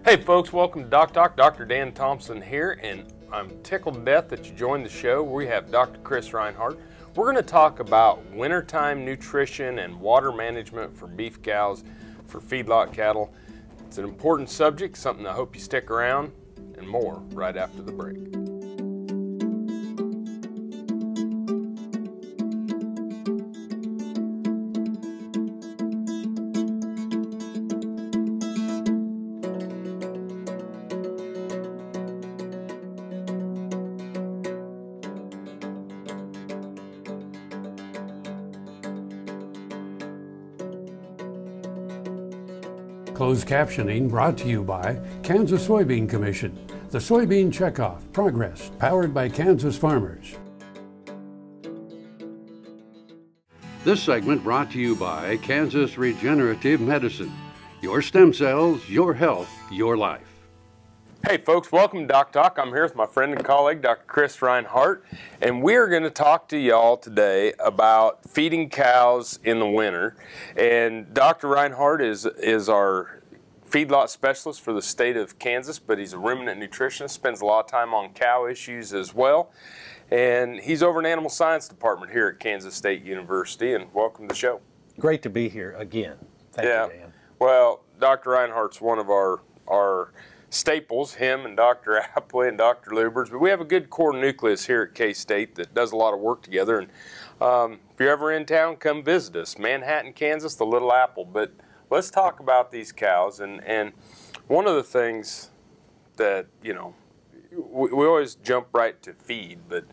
Hey folks, welcome to DocTalk. Dr. Dan Thomson here, and I'm tickled to death that you joined the show. We have Dr. Chris Reinhardt. We're going to talk about wintertime nutrition and water management for beef cows, for feedlot cattle. It's an important subject, something I hope you stick around, and more right after the break. Closed captioning brought to you by Kansas Soybean Commission. The Soybean Checkoff, Progress, powered by Kansas farmers. This segment brought to you by Kansas Regenerative Medicine. Your stem cells, your health, your life. Hey folks, welcome to DocTalk. I'm here with my friend and colleague, Dr. Chris Reinhardt, and we're going to talk to y'all today about feeding cows in the winter. And Dr. Reinhardt is our feedlot specialist for the state of Kansas, but he's a ruminant nutritionist, spends a lot of time on cow issues as well. And he's over in the Animal Science Department here at Kansas State University, and welcome to the show. Great to be here again. Thank you, Dan. Well, Dr. Reinhardt's one of our staples, him and Dr. Apley and Dr. Lubers, but we have a good core nucleus here at K-State that does a lot of work together. And if you're ever in town, come visit us. Manhattan, Kansas, the Little Apple. But let's talk about these cows. And one of the things that, you know, we always jump right to feed, but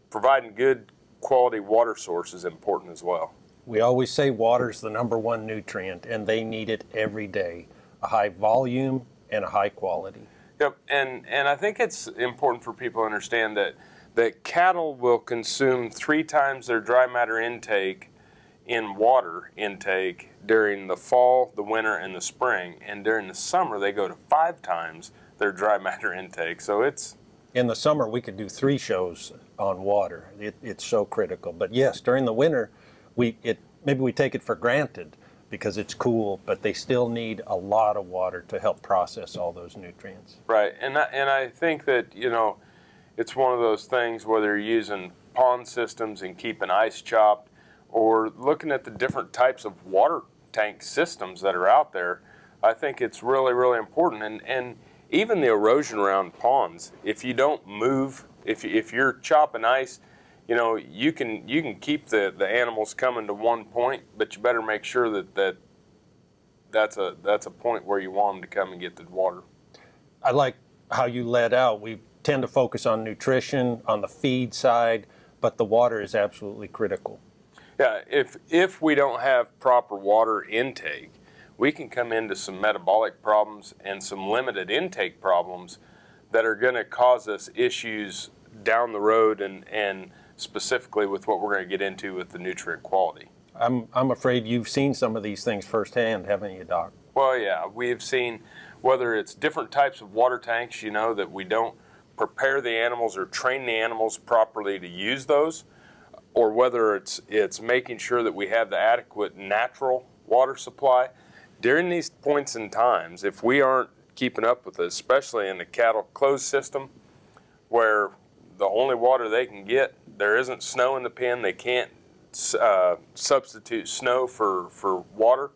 providing good quality water source is important as well. We always say water's the #1 nutrient, and they need it every day. A high volume and a high quality. Yep, and I think it's important for people to understand that cattle will consume 3 times their dry matter intake in water intake during the fall, the winter, and the spring, and during the summer they go to 5 times their dry matter intake. So it's... In the summer we could do 3 shows on water. It's so critical. But yes, during the winter, maybe we take it for granted because it's cool, but they still need a lot of water to help process all those nutrients. Right, and I think that, you know, it's one of those things, whether you're using pond systems and keeping ice chopped, or looking at the different types of water tank systems that are out there, I think it's really, really important. And even the erosion around ponds, if you don't move, if you're chopping ice, you know, you can keep the animals coming to one point, but you better make sure that's a point where you want them to come and get the water. I like how you led out. We tend to focus on nutrition, on the feed side, but the water is absolutely critical. Yeah, if we don't have proper water intake, we can come into some metabolic problems and some limited intake problems that are going to cause us issues down the road, and specifically with what we're going to get into with the nutrient quality. I'm afraid you've seen some of these things firsthand, haven't you, Doc? Well, yeah, we have seen, whether it's different types of water tanks, you know, that we don't prepare the animals or train the animals properly to use those, or whether it's making sure that we have the adequate natural water supply. During these points in times, if we aren't keeping up with it, especially in the cattle closed system, where the only water they can get, there isn't snow in the pen, they can't substitute snow for water,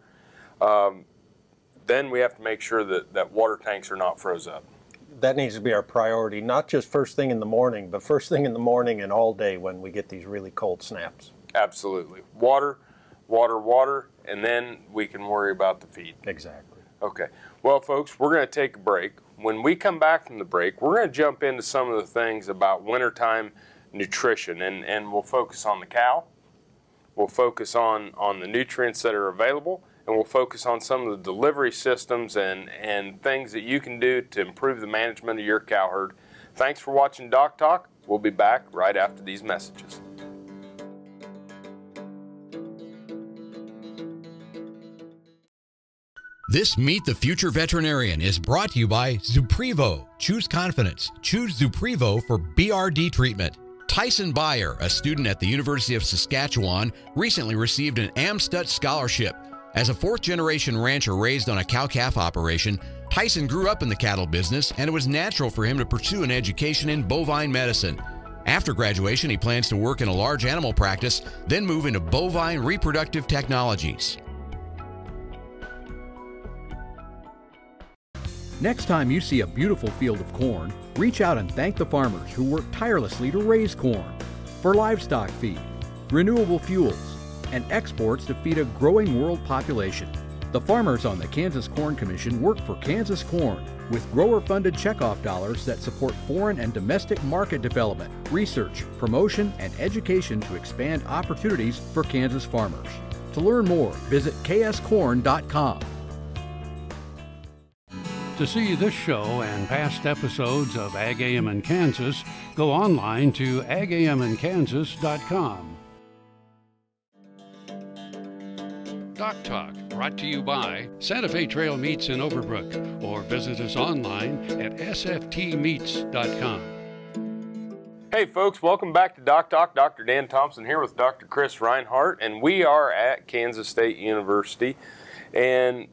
then we have to make sure that water tanks are not froze up. That needs to be our priority, not just first thing in the morning, but first thing in the morning and all day when we get these really cold snaps. Absolutely. Water, water, water, and then we can worry about the feed. Exactly. Okay. Well, folks, we're going to take a break. When we come back from the break, we're going to jump into some of the things about wintertime nutrition, and we'll focus on the cow, we'll focus on the nutrients that are available, and we'll focus on some of the delivery systems and things that you can do to improve the management of your cow herd. Thanks for watching DocTalk. We'll be back right after these messages. This Meet the Future Veterinarian is brought to you by Zuprevo. Choose confidence. Choose Zuprevo for BRD treatment. Tyson Beyer, a student at the University of Saskatchewan, recently received an AmStut scholarship. As a fourth-generation rancher raised on a cow-calf operation, Tyson grew up in the cattle business, and it was natural for him to pursue an education in bovine medicine. After graduation, he plans to work in a large animal practice, then move into bovine reproductive technologies. Next time you see a beautiful field of corn, reach out and thank the farmers who work tirelessly to raise corn for livestock feed, renewable fuels, and exports to feed a growing world population. The farmers on the Kansas Corn Commission work for Kansas Corn with grower-funded checkoff dollars that support foreign and domestic market development, research, promotion, and education to expand opportunities for Kansas farmers. To learn more, visit kscorn.com. To see this show and past episodes of Ag AM in Kansas, go online to agaminkansas.com. DocTalk, brought to you by Santa Fe Trail Meats in Overbrook, or visit us online at sftmeats.com. Hey folks, welcome back to DocTalk. Dr. Dan Thomson here with Dr. Chris Reinhardt, and we are at Kansas State University. And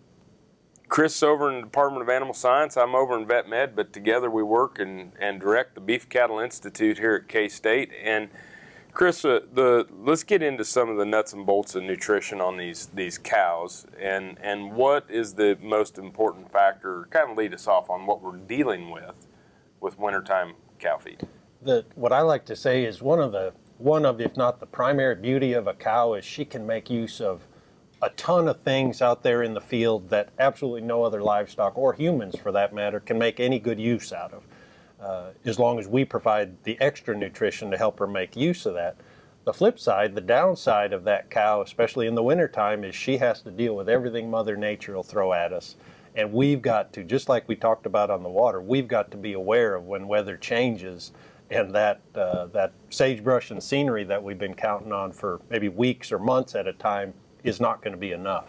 Chris is over in the Department of Animal Science, I'm over in Vet Med, but together we work and direct the Beef Cattle Institute here at K-State. And Chris, let's get into some of the nuts and bolts of nutrition on these cows, and what is the most important factor? Kind of lead us off on what we're dealing with wintertime cow feed. What I like to say is one of if not the primary beauty of a cow is she can make use of a ton of things out there in the field that absolutely no other livestock, or humans for that matter, can make any good use out of. As long as we provide the extra nutrition to help her make use of that. The flip side, the downside of that cow, especially in the wintertime, is she has to deal with everything Mother Nature will throw at us. And we've got to, just like we talked about on the water, we've got to be aware of when weather changes, and that sagebrush and scenery that we've been counting on for maybe weeks or months at a time is not going to be enough.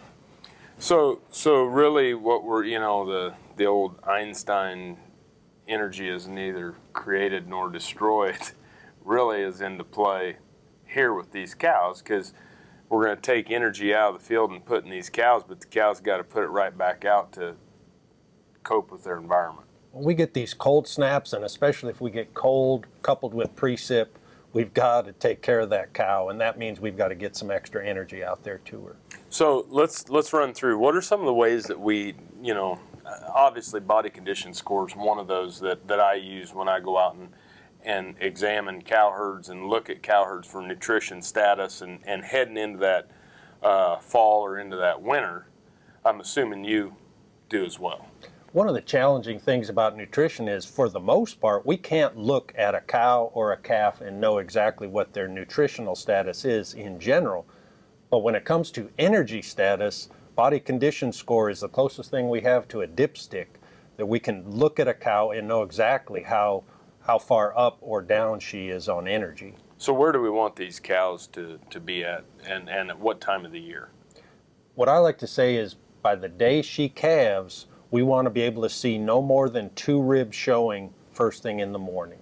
So really what we're, the old Einstein energy is neither created nor destroyed really is into play here with these cows, because we're going to take energy out of the field and put in these cows, but the cows got to put it right back out to cope with their environment. When we get these cold snaps, and especially if we get cold coupled with precip, we've got to take care of that cow, and that means we've got to get some extra energy out there to her. So let's run through, what are some of the ways that we, obviously body condition score is one of those that I use when I go out and examine cow herds and look at cow herds for nutrition status, and heading into that fall or into that winter. I'm assuming you do as well. One of the challenging things about nutrition is, for the most part, we can't look at a cow or a calf and know exactly what their nutritional status is in general. But when it comes to energy status, body condition score is the closest thing we have to a dipstick, that we can look at a cow and know exactly how far up or down she is on energy. So where do we want these cows to be at, and at what time of the year? What I like to say is, by the day she calves, we want to be able to see no more than 2 ribs showing first thing in the morning.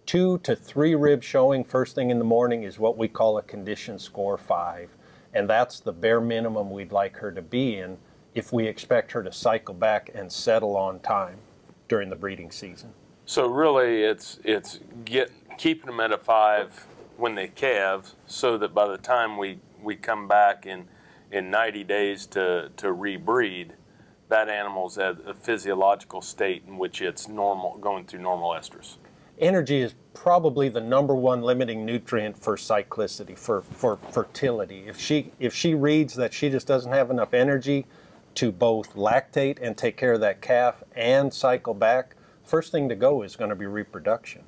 2 to 3 ribs showing first thing in the morning is what we call a condition score 5. And that's the bare minimum we'd like her to be in if we expect her to cycle back and settle on time during the breeding season. So really it's keeping them at a 5 when they calve, so that by the time we come back in 90 days to rebreed, that animal's at a physiological state in which it's normal, going through normal estrus. Energy is probably the #1 limiting nutrient for cyclicity, for fertility. If she reads that she just doesn't have enough energy to both lactate and take care of that calf and cycle back, first thing to go is going to be reproduction.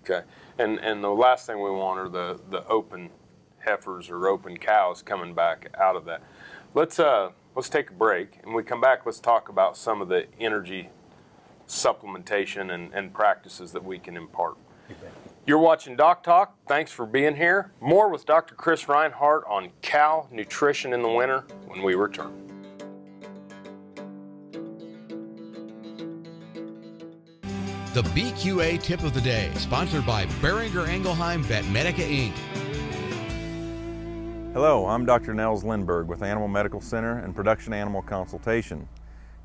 Okay, and the last thing we want are the open heifers or open cows coming back out of that. Let's take a break, and when we come back, let's talk about some of the energy supplementation and practices that we can impart. You're watching Doc Talk. Thanks for being here. More with Dr. Chris Reinhardt on cow nutrition in the winter when we return. The BQA tip of the day, sponsored by Beringer Engelheim Vetmedica Inc. Hello, I'm Dr. Nels Lindberg with Animal Medical Center and Production Animal Consultation.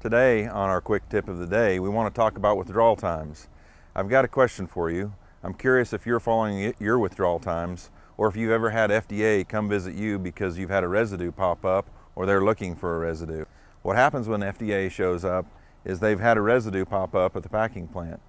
Today, on our quick tip of the day, we want to talk about withdrawal times. I've got a question for you. I'm curious if you're following your withdrawal times, or if you've ever had FDA come visit you because you've had a residue pop up or they're looking for a residue. What happens when FDA shows up is they've had a residue pop up at the packing plant.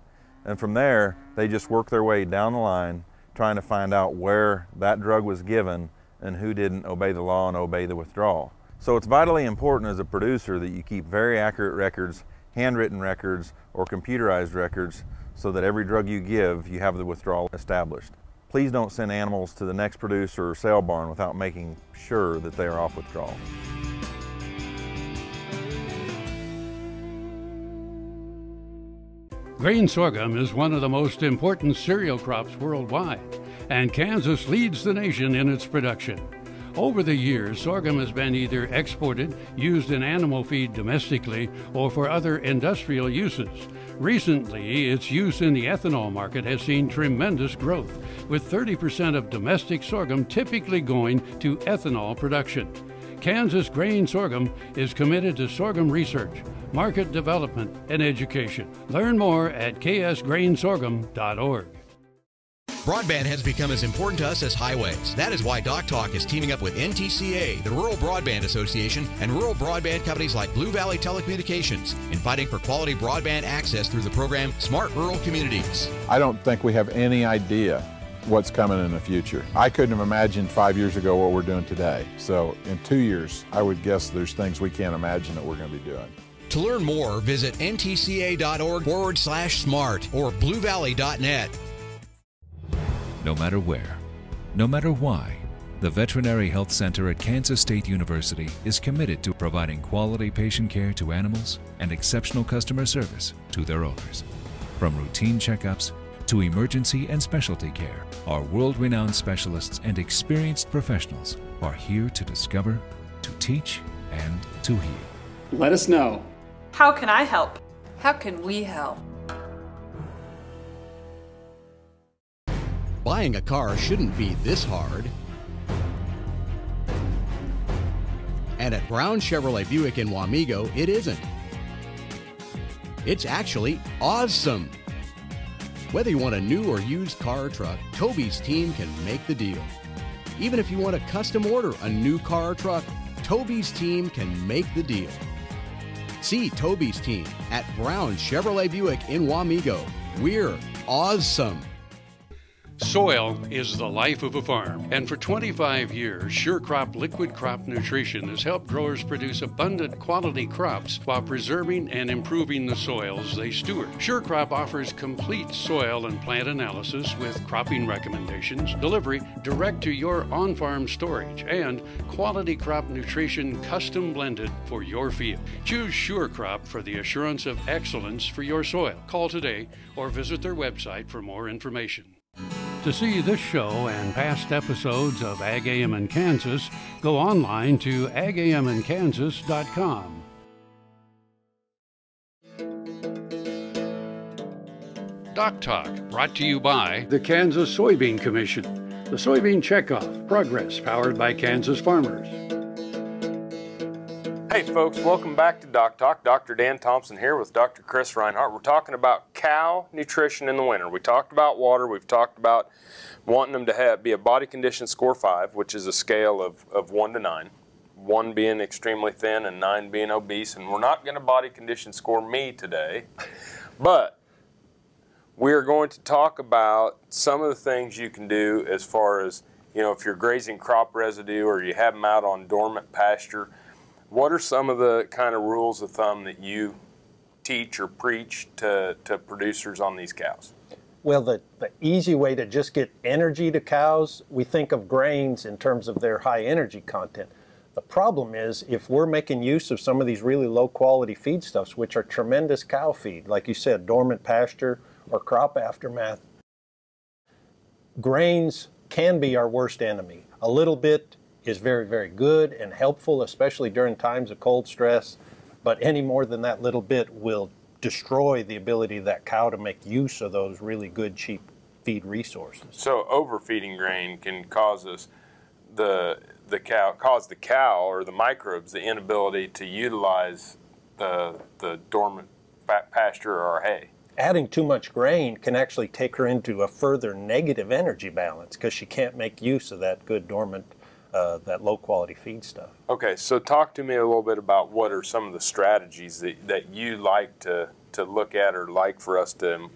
And from there, they just work their way down the line trying to find out where that drug was given and who didn't obey the law and obey the withdrawal. So it's vitally important as a producer that you keep very accurate records, handwritten records, or computerized records so that every drug you give, you have the withdrawal established. Please don't send animals to the next producer or sale barn without making sure that they are off withdrawal. Grain sorghum is one of the most important cereal crops worldwide, and Kansas leads the nation in its production. Over the years, sorghum has been either exported, used in animal feed domestically, or for other industrial uses. Recently, its use in the ethanol market has seen tremendous growth, with 30% of domestic sorghum typically going to ethanol production. Kansas Grain Sorghum is committed to sorghum research, market development, and education. Learn more at ksgrainsorghum.org. Broadband has become as important to us as highways. That is why DocTalk is teaming up with NTCA, the Rural Broadband Association, and rural broadband companies like Blue Valley Telecommunications in fighting for quality broadband access through the program Smart Rural Communities. I don't think we have any idea what's coming in the future. I couldn't have imagined 5 years ago what we're doing today. So in 2 years, I would guess there's things we can't imagine that we're going to be doing. To learn more, visit ntca.org/smart or bluevalley.net. No matter where, no matter why, the Veterinary Health Center at Kansas State University is committed to providing quality patient care to animals and exceptional customer service to their owners. From routine checkups to emergency and specialty care, our world-renowned specialists and experienced professionals are here to discover, to teach, and to heal. Let us know. How can I help? How can we help? Buying a car shouldn't be this hard. And at Brown Chevrolet Buick in Wamego, it isn't. It's actually awesome. Whether you want a new or used car or truck, Toby's team can make the deal. Even if you want to custom order a new car or truck, Toby's team can make the deal. See Toby's team at Brown Chevrolet Buick in Wamego. We're awesome. Soil is the life of a farm, and for 25 years, SureCrop Liquid Crop Nutrition has helped growers produce abundant quality crops while preserving and improving the soils they steward. SureCrop offers complete soil and plant analysis with cropping recommendations, delivery direct to your on-farm storage, and quality crop nutrition custom blended for your field. Choose SureCrop for the assurance of excellence for your soil. Call today or visit their website for more information. To see this show and past episodes of Ag AM in Kansas, go online to agaminkansas.com. DocTalk, brought to you by the Kansas Soybean Commission, the Soybean Checkoff, Progress, powered by Kansas farmers. Hey folks, welcome back to DocTalk. Dr. Dan Thomson here with Dr. Chris Reinhardt. We're talking about cow nutrition in the winter. We talked about water. We've talked about wanting them to be a body condition score 5, which is a scale of 1 to 9. 1 being extremely thin and 9 being obese. And we're not going to body condition score me today, but we're going to talk about some of the things you can do as far as, if you're grazing crop residue or you have them out on dormant pasture. What are some of the kind of rules of thumb that you teach or preach to producers on these cows? Well, the easy way to just get energy to cows, we think of grains in terms of their high energy content. The problem is if we're making use of some of these really low quality feedstuffs, which are tremendous cow feed, like you said, dormant pasture or crop aftermath, grains can be our worst enemy. A little bit is very, very good and helpful, especially during times of cold stress, but any more than that little bit will destroy the ability of that cow to make use of those really good, cheap feed resources. So overfeeding grain can cause the cow or the microbes the inability to utilize the dormant pasture or hay. Adding too much grain can actually take her into a further negative energy balance because she can't make use of that good dormant, that low quality feed stuff. Okay, so talk to me a little bit about what are some of the strategies that you like to look at or like for us to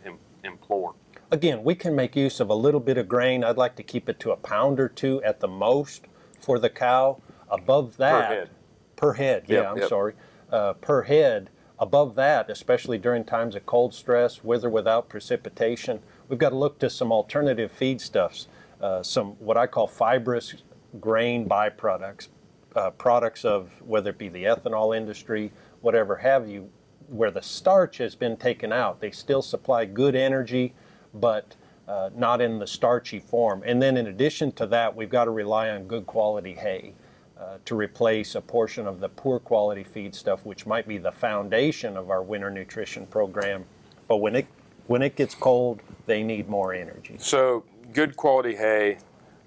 employ. Again, we can make use of a little bit of grain. I'd like to keep it to a pound or two at the most for the cow. Above that, per head, yeah, I'm sorry, per head. Above that, especially during times of cold stress, with or without precipitation, we've got to look to some alternative feedstuffs, some what I call fibrous grain byproducts, products of whether it be the ethanol industry, whatever have you, where the starch has been taken out. They still supply good energy, but not in the starchy form. And then in addition to that, we've got to rely on good quality hay to replace a portion of the poor quality feed stuff, which might be the foundation of our winter nutrition program. But when it gets cold, they need more energy. So good quality hay,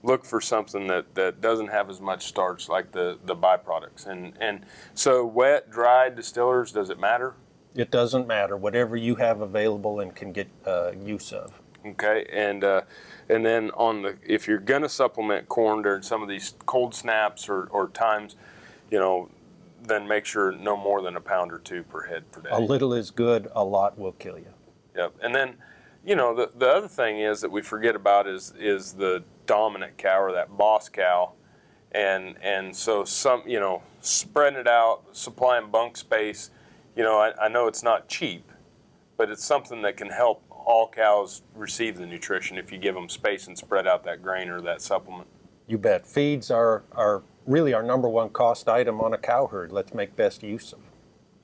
look for something that doesn't have as much starch like the byproducts. And so wet, dry distillers, does it matter? It doesn't matter. Whatever you have available and can get use of. Okay, and then if you're going to supplement corn during some of these cold snaps or times, then make sure no more than a pound or two per head per day. A little is good, a lot will kill you. Yep, and then, the other thing is that we forget about is the dominant cow or that boss cow, and so spreading it out, supplying bunk space, I know it's not cheap, but it's something that can help all cows receive the nutrition if you give them space and spread out that grain or that supplement. You bet. Feeds are really our #1 cost item on a cow herd. Let's make best use of them.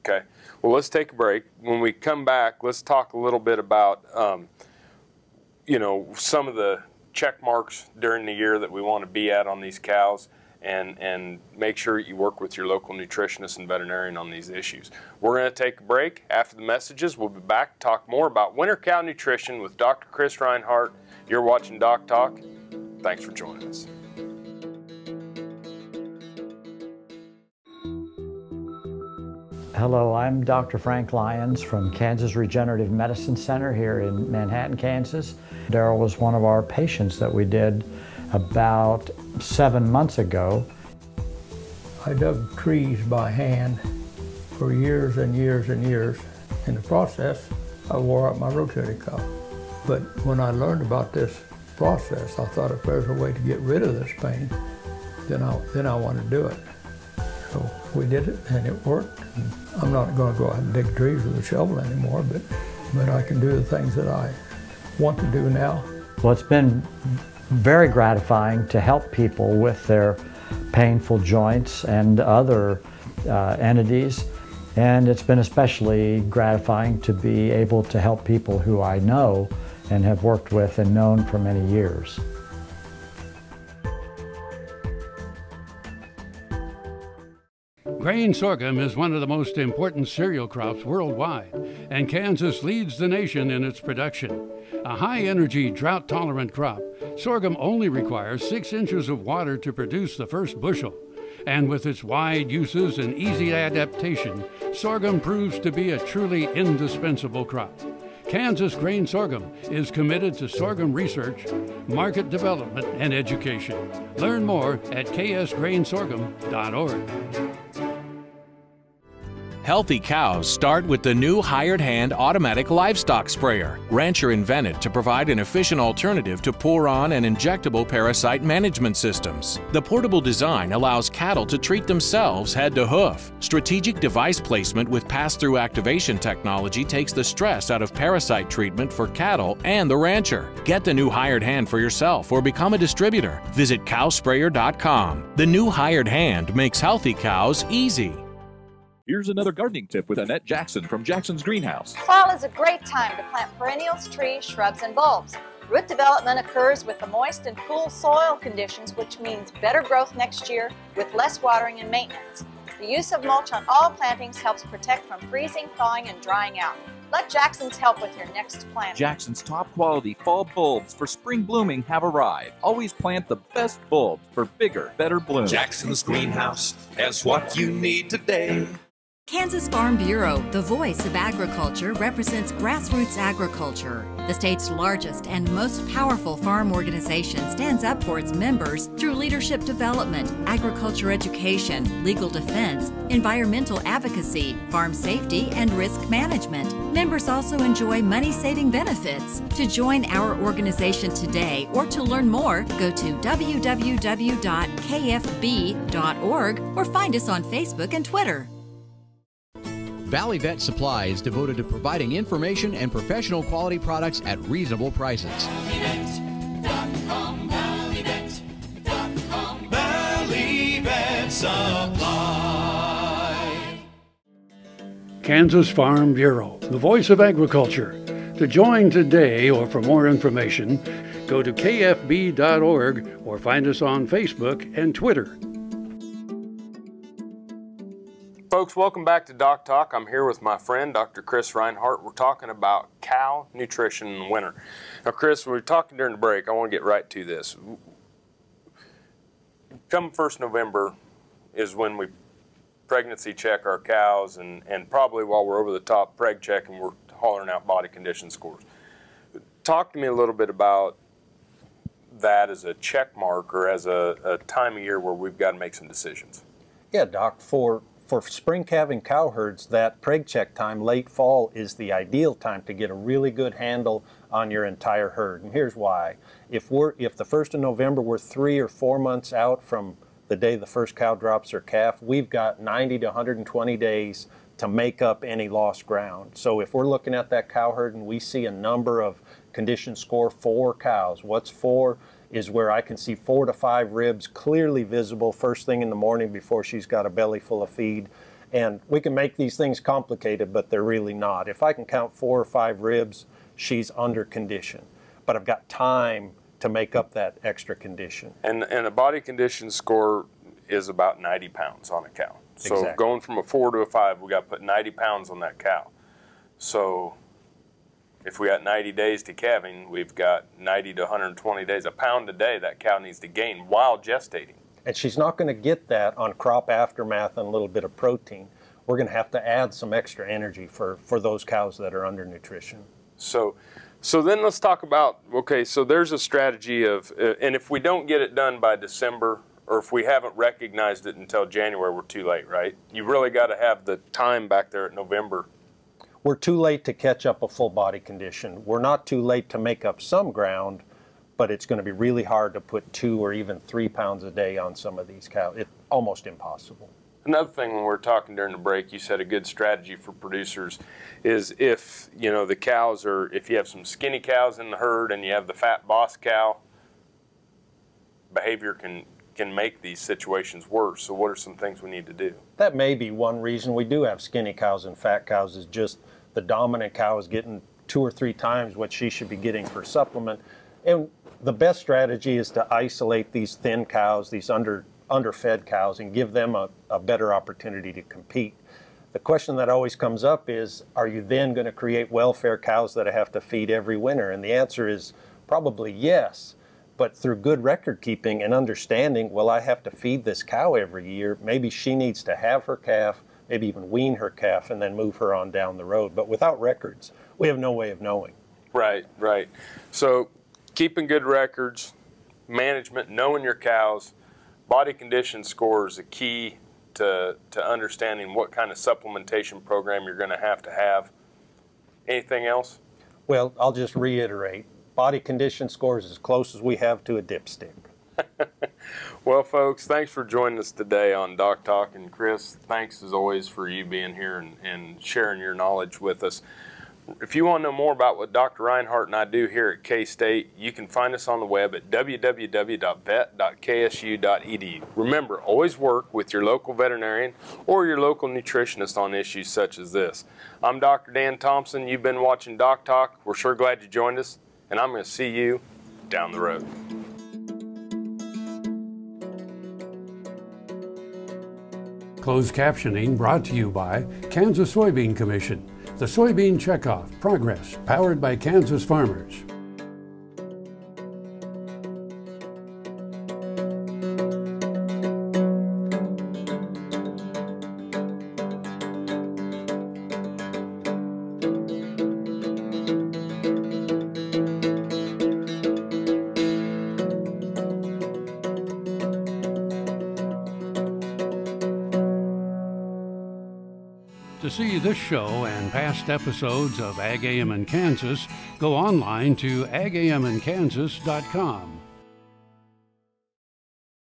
Okay. Well, let's take a break. When we come back, let's talk a little bit about, some of the check marks during the year that we want to be at on these cows, and make sure you work with your local nutritionist and veterinarian on these issues. We're going to take a break. After the messages, we'll be back to talk more about winter cow nutrition with Dr. Chris Reinhardt. You're watching Doc Talk. Thanks for joining us. Hello, I'm Dr. Frank Lyons from Kansas Regenerative Medicine Center here in Manhattan, Kansas. Daryl was one of our patients that we did about 7 months ago. I dug trees by hand for years and years and years. In the process, I wore out my rotator cuff. But when I learned about this process, I thought if there's a way to get rid of this pain, then I want to do it. So we did it and it worked. And I'm not going to go out and dig trees with a shovel anymore, but I can do the things that I want to do now. Well, it's been very gratifying to help people with their painful joints and other entities, and it's been especially gratifying to be able to help people who I know and have worked with and known for many years. Grain sorghum is one of the most important cereal crops worldwide, and Kansas leads the nation in its production. A high-energy, drought-tolerant crop, sorghum only requires 6 inches of water to produce the first bushel. And with its wide uses and easy adaptation, sorghum proves to be a truly indispensable crop. Kansas Grain Sorghum is committed to sorghum research, market development, and education. Learn more at ksgrainsorghum.org. Healthy cows start with the new hired hand automatic livestock sprayer. Rancher invented to provide an efficient alternative to pour-on and injectable parasite management systems. The portable design allows cattle to treat themselves head to hoof. Strategic device placement with pass-through activation technology takes the stress out of parasite treatment for cattle and the rancher. Get the new hired hand for yourself or become a distributor. Visit cowsprayer.com. The new hired hand makes healthy cows easy. Here's another gardening tip with Annette Jackson from Jackson's Greenhouse. Fall is a great time to plant perennials, trees, shrubs, and bulbs. Root development occurs with the moist and cool soil conditions, which means better growth next year with less watering and maintenance. The use of mulch on all plantings helps protect from freezing, thawing, and drying out. Let Jackson's help with your next planting. Jackson's top quality fall bulbs for spring blooming have arrived. Always plant the best bulbs for bigger, better blooms. Jackson's Greenhouse has what you need today. Kansas Farm Bureau, the voice of agriculture, represents grassroots agriculture. The state's largest and most powerful farm organization stands up for its members through leadership development, agriculture education, legal defense, environmental advocacy, farm safety, and risk management. Members also enjoy money-saving benefits. To join our organization today or to learn more, go to www.kfb.org or find us on Facebook and Twitter. Valley Vet Supply is devoted to providing information and professional quality products at reasonable prices. Valley Vet Supply. Kansas Farm Bureau, the voice of agriculture. To join today or for more information, go to kfb.org or find us on Facebook and Twitter. Folks, welcome back to Doc Talk. I'm here with my friend, Dr. Chris Reinhardt. We're talking about cow nutrition in the winter. Now, Chris, we were talking during the break. I want to get right to this. Come 1st November is when we pregnancy check our cows, and probably while we're over the top preg checking, we're hollering out body condition scores. Talk to me a little bit about that as a check mark or as a time of year where we've got to make some decisions. Yeah, Doc, for spring calving cow herds, that preg check time, late fall, is the ideal time to get a really good handle on your entire herd. And here's why. If the 1st of November, we're 3 or 4 months out from the day the first cow drops her calf, we've got 90 to 120 days to make up any lost ground. So if we're looking at that cow herd and we see a number of condition score 4 cows, what's 4? Is where I can see 4 to 5 ribs clearly visible first thing in the morning before she's got a belly full of feed. And we can make these things complicated, but they're really not. If I can count 4 or 5 ribs, she's under condition. But I've got time to make up that extra condition. And a body condition score is about 90 pounds on a cow. So Exactly. Going from a 4 to a 5, we got to put 90 pounds on that cow. So if we got 90 days to calving, we've got 90 to 120 days, a pound a day that cow needs to gain while gestating. And she's not going to get that on crop aftermath and a little bit of protein. We're going to have to add some extra energy for those cows that are under nutrition. So then let's talk about, okay, so there's a strategy of, and if we don't get it done by December, or if we haven't recognized it until January, we're too late, right? You really got to have the time back there at November. We're too late to catch up a full body condition. We're not too late to make up some ground, but it's going to be really hard to put 2 or even 3 pounds a day on some of these cows. It's almost impossible. Another thing when we were talking during the break, you said a good strategy for producers is if, you know, the cows are, if you have some skinny cows in the herd and you have the fat boss cow, behavior can make these situations worse. So what are some things we need to do? That may be one reason we do have skinny cows and fat cows, is just the dominant cow is getting 2 or 3 times what she should be getting for supplement. And the best strategy is to isolate these thin cows, these underfed cows, and give them a better opportunity to compete. The question that always comes up is, are you then going to create welfare cows that I have to feed every winter? And the answer is probably yes. But through good record keeping and understanding, well, I have to feed this cow every year. Maybe she needs to have her calf, maybe even wean her calf, and then move her on down the road. But without records, we have no way of knowing. Right. So keeping good records, management, knowing your cows, body condition score is a key to understanding what kind of supplementation program you're going to have. Anything else? Well, I'll just reiterate. Body condition scores as close as we have to a dipstick. Well, folks, thanks for joining us today on Doc Talk. And Chris, thanks as always for you being here and sharing your knowledge with us. If you want to know more about what Dr. Reinhardt and I do here at K-State, you can find us on the web at www.vet.ksu.edu. Remember, always work with your local veterinarian or your local nutritionist on issues such as this. I'm Dr. Dan Thomson. You've been watching Doc Talk. We're sure glad you joined us, and I'm going to see you down the road. Closed captioning brought to you by Kansas Soybean Commission. The Soybean Checkoff Progress, powered by Kansas farmers. To see this show and past episodes of Ag AM in Kansas, go online to agamInKansas.com.